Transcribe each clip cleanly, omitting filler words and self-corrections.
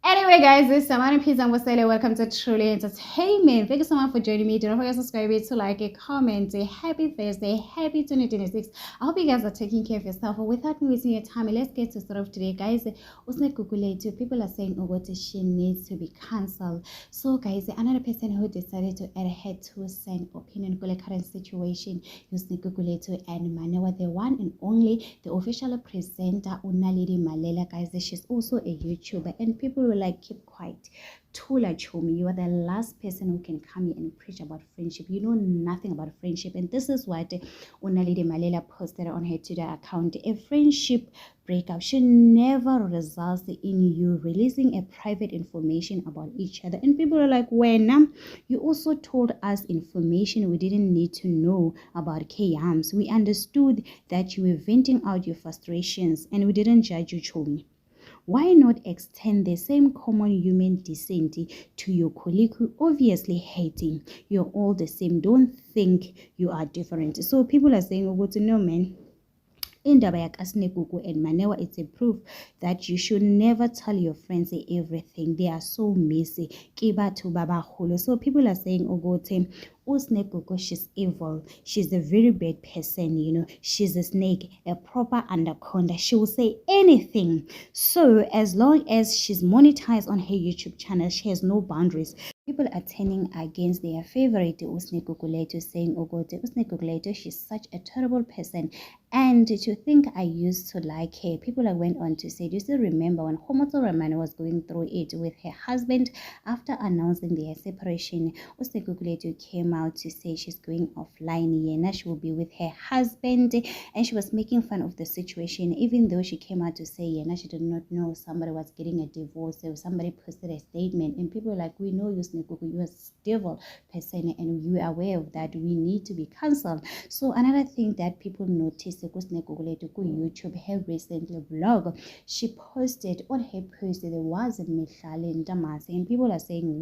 Anyway, guys, this is Samani Pizza and Wasele. Welcome to Truly Entertainment. Thank you so much for joining me. Don't forget to subscribe to like a comment. A happy Thursday, happy 2026. I hope you guys are taking care of yourself. But without me wasting your time, let's get to start off today, guys. People are saying she needs to be cancelled. So, guys, another person who decided to add her 2 cent opinion on the current situation is Kukuletu and Manewa, the one and only, the official presenter Unalidi Malela, guys. She's also a YouTuber, and people will like keep quiet. Tula Chomi, you are the last person who can come here and preach about friendship. You know nothing about friendship, and this is what Unalidi Malela posted on her Twitter account. A friendship breakup should never result in you releasing a private information about each other. And people are like, when you also told us information we didn't need to know about K-Arms. We understood that you were venting out your frustrations, and we didn't judge you, Chomi. Why not extend the same common human decency to your colleague who obviously hating? You're all the same. Don't think you are different. So people are saying, oh, no, man. Indaba yakasinegugu and Manewa, it's a proof that you should never tell your friends everything. They are so messy. So people are saying, Usnegugu, she's evil. She's a very bad person, you know. She's a snake, a proper anaconda. She will say anything. So as long as she's monetized on her YouTube channel, she has no boundaries. People are turning against their favorite Usne Kukuletu, saying, Usne Kukuletu, she's such a terrible person. And to think I used to like her. People went on to say, do you still remember when Homoto Ramana was going through it with her husband after announcing their separation? Usne Kukuletu came out to say she's going offline. Yena, she will be with her husband. And she was making fun of the situation, even though she came out to say, Yena, she did not know somebody was getting a divorce. So somebody posted a statement. And people were like, we know you, you are a devil person, and you are aware of that. We need to be cancelled. So another thing that people noticed, YouTube, her recently vlog, she posted on her post there was a Mihlali Ndamase, and people are saying,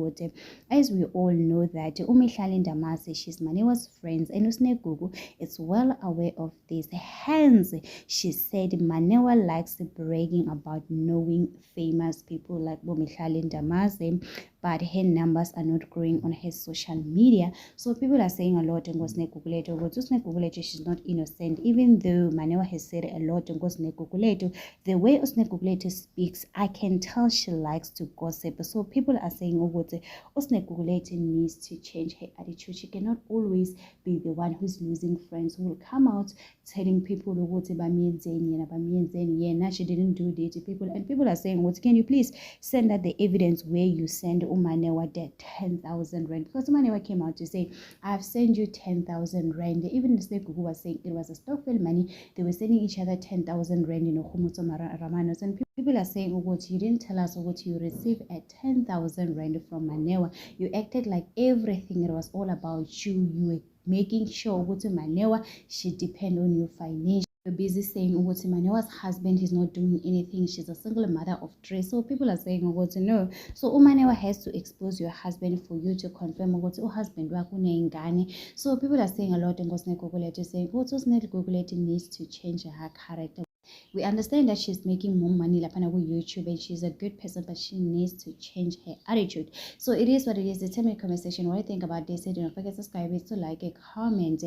as we all know that Mihlali Ndamase, she's Manewa's friends, and Usnegugu is well aware of this. Hence, she said Manewa likes bragging about knowing famous people like Mihlali Ndamase, but her numbers are not growing on her social media. So people are saying a lot on Usnegugu, she's not innocent, even though Manewa has said a lot on Usnegugu. The way Usnegugu speaks, I can tell she likes to gossip. So people are saying Usnegugu needs to change her attitude. She cannot always be the one who's losing friends, who will come out telling people she didn't do it to people. And people are saying, can you please send out the evidence where you send Manewa that 10,000 rand? Because Manewa came out to say, I've sent you 10,000 rand. Even the Gugu was saying it was a Stokvel money. They were sending each other 10,000 rand, Humuto Ramanos. And people are saying, you didn't tell us you received a 10,000 rand from Manewa. You acted like everything, it was all about you. You were making sure Manewa should depend on you financially. You're busy saying Manewa's husband is not doing anything. She's a single mother of 3. So people are saying no. So Manewa has to expose your husband for you to confirm husband. So people are saying a lot in Gosne saying Gogolete needs to change her character. We understand that she's making more money like on YouTube, and she's a good person, but she needs to change her attitude. So it is what it is. Tell me in the comment section what you think about this. Don't forget to subscribe, to like, a comment.